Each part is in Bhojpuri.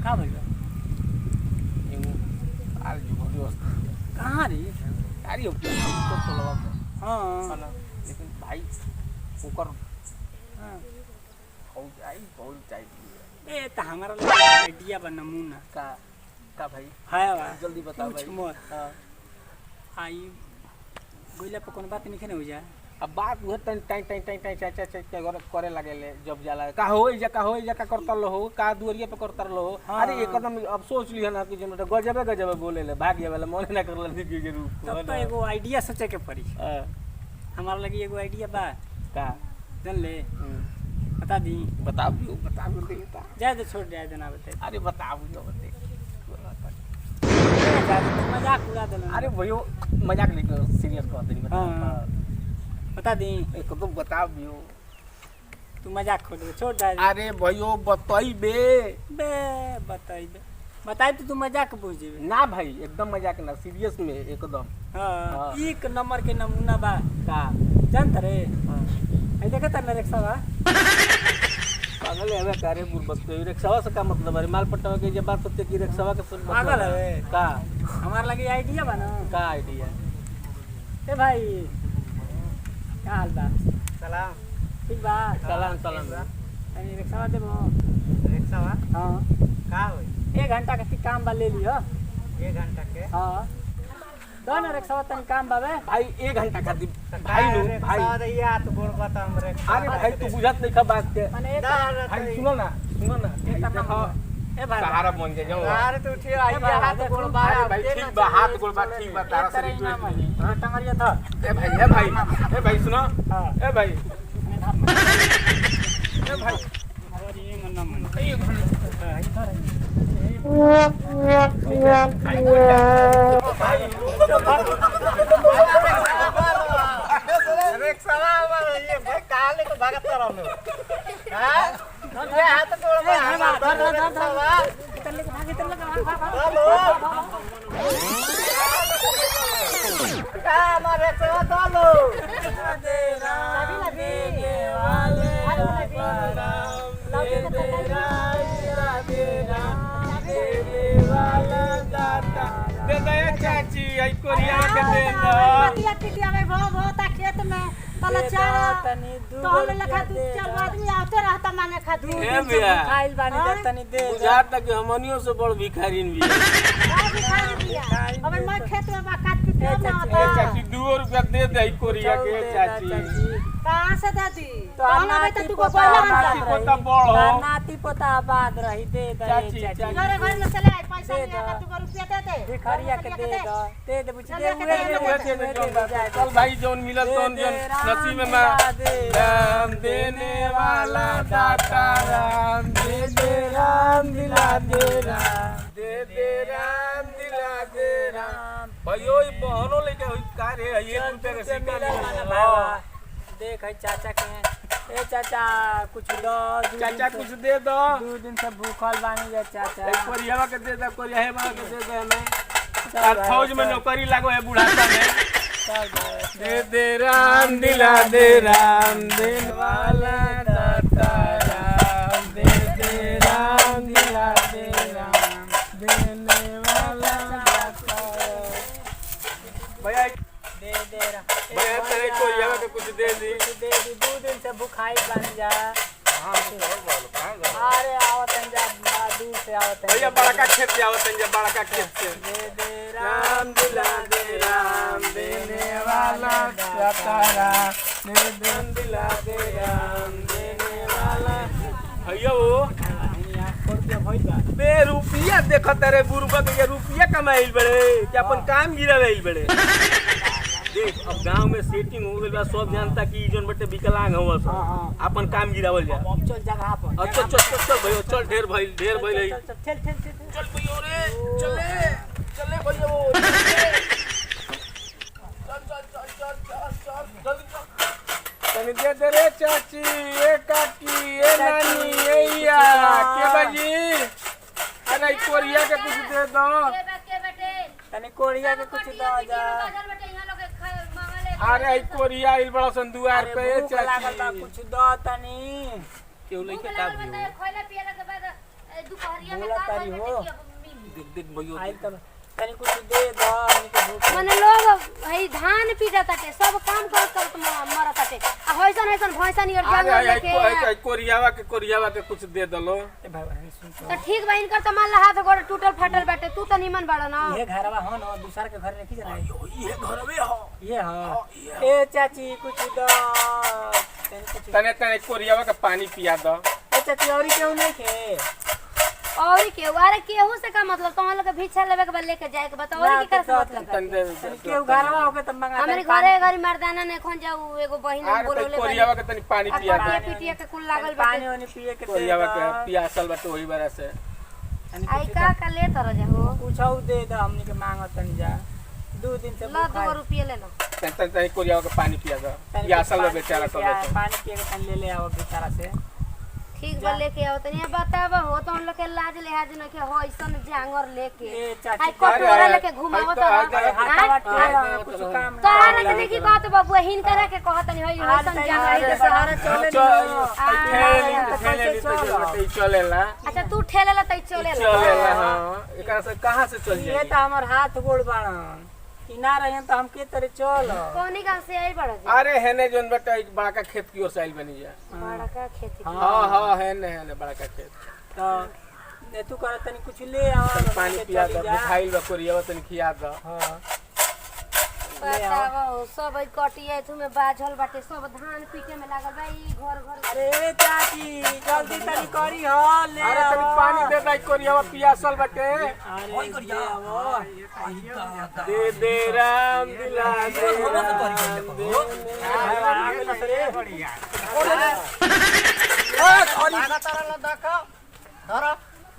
का भइल बा? एगो आल जो दोस्त कहाँ रे? अरे तो लगा हाँ लेकिन भाई ओकर हाँ। बहुत चाहिए ए त हमारा लगे आइडिया बा नमूना का भाई है बा जल्दी बताओ कुछ भाई। मत हाँ आई गोइला पे कोनो बात नहीं खेने हो जा अब बात वह time time time time time चाचा चाचा करे लगे ले जब जाला का हो जा का करता लो का दुवरिया पे करता लो। हाँ। अरे एकदम अब सोच लिया ना कि जब गजबे बोले ले भाग गया वाला मन ना करला दी के रूप तब तो एगो आइडिया सोचे के पड़ी। हमारा लगी एगो आइडिया बा का जान ले बता दी बता देता जाए तो छोड़ जाए देना बता अरे बताओ तो बते मजाक उड़ा देना। अरे भयो मजाक नहीं कर सीरियस कर देनी हाँ। बता दी एकदम बता दियो तू मजाक छोड़ जाए। अरे भयो बताई बे बताई तो तू मजाक बुझ जेबे ना भाई एकदम मजाक ना सीरियस में एकदम। हाँ एक नंबर के नमूना बा का जानत रे हाँ। आई देखत ना रिक्शा बा पागल है करे बुरबक तो रिक्शावा से का मतलब है माल पट्टा के जब बात होती है कि रिक्शावा के सब पागल है का हमार लगे आइडिया बा ना का आइडिया ए भाई क्या हाल बा सलाम ठीक बा सलाम अरे रिक्शा देबो रिक्शा बा हाँ का होई 1 घंटा के काम बा ले लियो 1 घंटा के हाँ दो ना रिक्शा तनी काम बाबे भाई 1 घंटा का भाई नु भाई रिक्शा दैया तो बोल बता हमरे अरे भाई तू बुझत नहीं खा बात के माने एक भाई सुनो ना देखो ए भाई सहारा बन के जाओ यार तू उठियो आई भाई, हाथ देखो, गोड़ अरे बारा भाई ठीक बा हाथ गोड़ बा ठीक बा तारा से रिक्वेस्ट हां टंगरिया था ए भाई सुनो हां ए भाई अरे ये मन्ना मन रिक्शा बा ये भाई काले को भागत रहलो हां ये हाथ गोड़ बारा इतने को भागे इतने हेलो का हमारे रिक्शा डालो चाची आई कोरिया के दे टिया टिया में बहुत खेत में तला चारा तो हम लखा तू चल आदमी आते रहता माने खाती ए भैया खाइल बानी तनी दे बुझात कि हमनियो से बड़ भिखारीन भी अब मैं खेत में काट के क्यों ना ए होता चाची 2 रुपया दे दे कोरिया के चाची कहां से दादी तो तो हम नाती तो तू को पोता बोला नाती पोता बड़ हो नाती पोता आबाद रही दे दे चाची, चाची चाची। घरे घर में चले आए पैसा दे नहीं दो। आका तू को रुपया दे दे भिखारिया के दे दे बुझ दे चल भाई जौन मिलत तौन जौन नसीब में राम देने वाला दाता राम दे राम दिला दे राम दे राम दिला दे राम भाइयों ये बहनों लेके हुई का रे 1 रुपया के सिक्का ले देख है चाचा के ए चाचा कुछ दो चाचा कुछ दे दो 2 दिन से भूखल बानी जा चाचा एक कोरिया के दे दे कोरिया है के दे दे हमें और फौज में नौकरी लागो है बुढ़ापा में दे राम दिला दे राम देने वाला दाता राम दे राम दिला दे राम देने वाला दाता भैया दे रहा भैया तेरे कोरिया के कुछ दे दी दे 2 दिन से भूखाई बानी जा हां अरे आवत जा दूर से आवत भैया बड़ा का खेत से आवत है बड़ा का खेत से दे राम दिला दे राम देने वाला दाता राम दिला दे राम देने वाला भैया वो बे रुपया देखो तेरे बुरबा के रुपया कमाइल बड़े कि अपन काम गिरावेल बड़े देख अब गांव में सेटिंग हो गइल बा सब जानता कि जोन बटे विकलांग होवा सब अपन काम गिरावल जा अब चल जगह पर अच्छा चल भैया चल ढेर भइल चल चल भैया रे चले भैया वो तनी दे रे चाची ए काकी ए नानी ए या के बाजी अरे कोरिया के कुछ दे दो तनी कोरिया के कुछ दो जा अरे कोरिया इल बड़ा सन दुआर पे चाची कुछ दो तनी केहू लइके का भी दोपहरिया में बोला का तारी कोई हो। बेटे की मिली देख देख भयो आई तब तनी कुछ दे दो हमनी के भूख मने लोग हई धान पीटा ताटे सब काम करत मरत ताटे आ होइसन होइसन भैंसा नियर जंगल लेके कोरियावा के कुछ दे दलो। ए भगवान सुन तो ठीक बा इनकर त मान ला हाथ गोड़ टूटल फाटल बाटे तू त निमन बाड़ा ना ये घरवा हो न दूसर के घर नहीं जाना ये घरवे हो ये हां ए चाची कुछ दो तने तने कोरियावा के पानी पिया दो। ए चाची औरी क्यों नहीं के और केहू अरे केहू से का मतलब तुम लोग के भिक्षा लेवे के बा लेके जाए के बताओ और की कर से मतलब तने केहू घरवा होके तब मंगा हमरे घरे घरी मर्दाना ने खोन जाऊ एगो बहिन बोलोले कोरियावा के तनी पानी पिया दो। पिटिया पिटिया के कुल लागल पानी बाटे वानी पिए के कोरियावा के पियासल बाटे वही बारे से। आई का ले तर जा हो कुछ दे दो हमनी के मांगतन जा 2 दिन से ला 2 रुपया ले लो तने कोरियावा के पानी पिया दो। पियासल में बेचारा सब बैठे। पानी पिए के तन ले आओ बेचारा से ठीक बा लेके आओ तनी बताब हो तो हम लोग के लाज लिहाज न के हो ऐसन जांगर लेके ए चाची आई कटोरा लेके घुमावत हाथवा टेढ़ा कुछ काम तो आने के देखी बात बाबू हिन करे के कहत नहीं होई ऐसन जांगर के सहारा चले चलेला अच्छा तू ठेलेला तई चलेला चलेला। हां एकरा से कहां से चल ये जाई? तो हमर हाथ गोड़ बाड़न कि ना रहे तो हम के तरह चल कोनी गांव से आई बड़ा जी अरे हेने जोन बेटा एक बड़का खेत की ओर से आइल बनी जा। बड़ा का खेती हां हेने बड़का खेत। तो ने तू कर तनी कुछ ले आओ पानी पिया दो मिठाई बा कोरियावा तनी खिया दो। हां बताओ सब कटिए तुमे बाझल बाटे सब धान पीटे में लागल बा ई घर घर अरे चाची जल्दी तनी करी हो ले अरे तनी पानी दे दई कोरियावा पियासल बाटे। अरे ले आओ दे दे राम दिला दे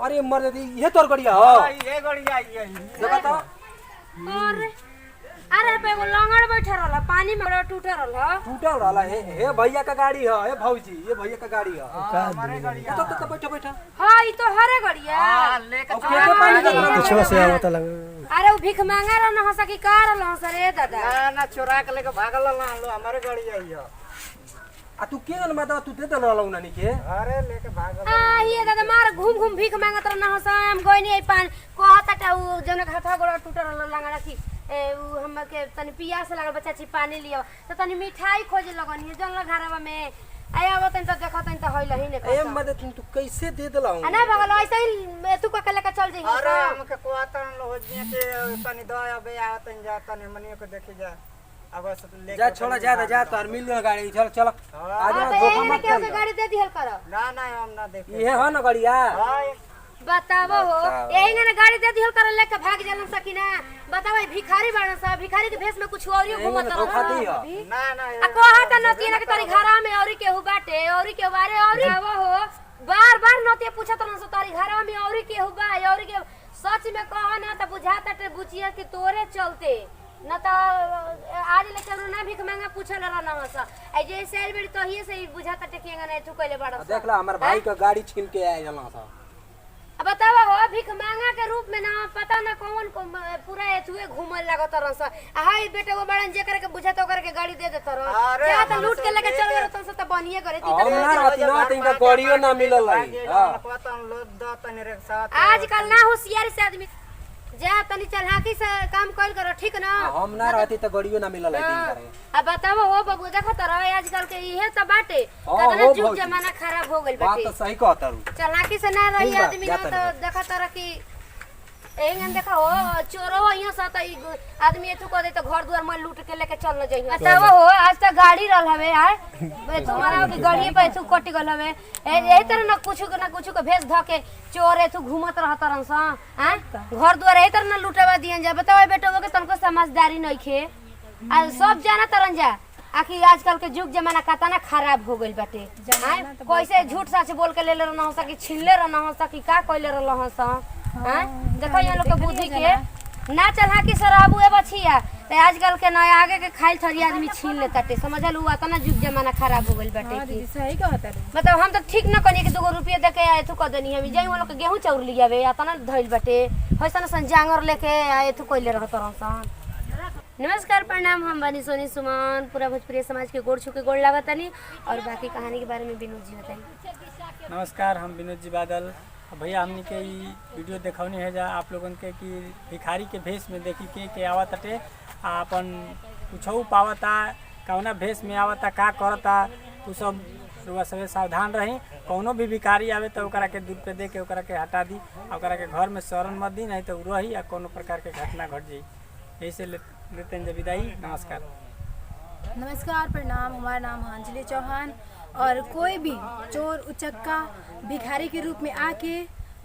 अरे मर ये तोर गड़िया हो ये गड़िया ये देखा तो और अरे पे एगो लंगड़ बैठा रहला पानी में टूटे रहला टूटा रहला हे भैया का गाड़ी है हे भौजी ये भैया का गाड़ी है हमारे गड़िया तो बैठा बैठा हां ई तो हरे गड़िया लेके अब केते पानी का पीछे से आवत अरे वो भीख मांगा रह न हंसा की का रहला हंसा रे दादा ना चोरा के लेके भागल ना लो हमारे गड़िया ये आ तू के न माता तू दे दे रहला उनानी के अरे लेके भागल आ ये दादा मार घूम घूम भीख मांगत रह न हंसा हम गई नहीं पान कहता टा उ जने हाथा गोड़ टूटे रहला लंगड़ा की उ हम के तनी पियास लागल बच्चा छी पानी लियो तो तनी मिठाई खोजे लगनी है जन घरवा में आया आवतन त देखतन त होइल ही ने ए मदद तू कैसे दे देला हूं ना बगल ऐसे ही तू का लेके चल जई अरे हमके कोतन लो जे के तनी दया बे आवतन जा तनी मनियो को देखे जा अब सब लेके जा छोड़ा जा तार मिल गया गाड़ी चल चल आज तो धोखा यही मत के कर गाड़ी दे दिहल करो ना हम ना देखे ये है ना गाड़िया हां बतावो हो यही ने गाड़ी दे दिहल कर लेके भाग जालन सकीना बताओ भिखारी बाड़न सा भिखारी के भेष में कुछ और घूमत धोखा दी रह है ना आ कहत नतिया के तारी घरा में औरी केहू बाटे औरी के बारे औरी आवो हो बार बार नतिया पूछत रहन सो तारी घरा में औरी केहू बा औरी के सच में कह ना त बुझाता टे बुचिया कि तोरे चलते न त आज ले चलो ना भीख मांगा पूछल रहना सा ए जे सेल बेड़ी तो ही से बुझाता टे केंगा ने तू कइले बाड़ देख ला हमार भाई का गाड़ी छीन के आए जला सा अब बताओ हो भीख मांगा के रूप में ना पता ना कौन पूरा एथुए घूमल लागत रहन सा हाय बेटे वो बड़न जे करे के बुझा तो करे के गाड़ी दे देत रह जा त लूट के लेके चल गए त से त बनिए करे ती हम ना रहती ना त इनका गाड़ियो ना मिलल रही हां कोतन लो द तनी रे साथ आजकल ना होशियारी से आदमी जा तनी चलहाकी से काम कइल करो ठीक ना हम ना रहती त गाड़ियो ना मिलल रही करे अब बताओ हो बबू देखो त रहे आजकल के इहे त बाटे हाँ, कतना हो जुग भौजी। जमाना खराब हो गइल बात बाटे तो सही कहता रू चलहाकी से ना रही ठीक बा, आदमी ना जाता तो नहीं। देखा तर कि एंगन देखा हो चोरो यहाँ सा त आदमी एथु को दे त घर दुआर में लूट के लेके चल न जाई बताओ हो आज त गाड़ी रहल हवे यार तुम्हारा की गाड़ी पे एथु कट गल हवे एही तरह ना कुछ के भेस ध के चोर एथु घूमत रहत रहन सा हां घर दुआर एही तरह ना लूटवा दियन जा बताओ बेटो के तनको समझदारी नइखे आ सब जाना तरन जा आखिर आजकल के जुग जमाना कतना खराब हो गइल बाटे कैसे झूठ सच बोल के ले रहना हो सकी छीनले रहना हो सकी का कइले रहला हो सा हां देखो यहाँ लोग के बुद्धि के ना चलहा की शराबू ए बछिया ते आजकल के नया आगे के खाइल थरी आदमी छीन लेताटे समझल हुआ तना जुग जमाना खराब हो गइल बाटे की सही कहता रे मतलब हम तो ठीक न कनी कि 2 रुपया दे के आए थु क देनी हम जाई लोग के गेहूं चाउर लियावे या तना धइल बाटे होइसन सन जांगर लेके आए थु कइले रहत रहन। नमस्कार प्रणाम हम बनी सोनी सुमन पूरा भोजपुरी समाज के गोड़ छू के गोड़ लागतनी और बाकी कहानी के बारे में विनोद जी बताई। नमस्कार हम विनोद जी बादल भैया हमनी के ई वीडियो देखौनी है जा आप लोगन के कि भिखारी के भेष में देखी के आवत अटे अपन कुछो पावता कौना भेष में आवता का करता उ सब रुआ सबे सावधान रही। कौनो भी भिखारी आवे तो ओकरा के दूर पे दे के ओकरा के हटा दी, ओकरा के घर में शरण मत दी, नहीं तो उ रही या कोनो प्रकार के घटना घट जाई। यही से लेते हैं विदाई। नमस्कार। नमस्कार, प्रणाम। हमारा नाम अंजलि चौहान और कोई भी चोर उचक्का भिखारी के रूप में आके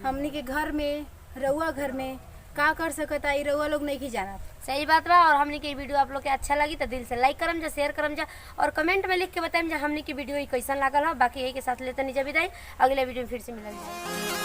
हमनी के घर में रउआ घर में का कर सकता है रउआ लोग नहीं की जाना। सही बात बा। और हमनी के वीडियो आप लोग के अच्छा लगी तो दिल से लाइक करम जा, शेयर करम जा और कमेंट में लिख के बताएं जा हमनी की वीडियो कैसन लागल हो। बाकी यही के साथ लेते नहीं जा विदाई। अगले वीडियो में फिर से मिलल जाए।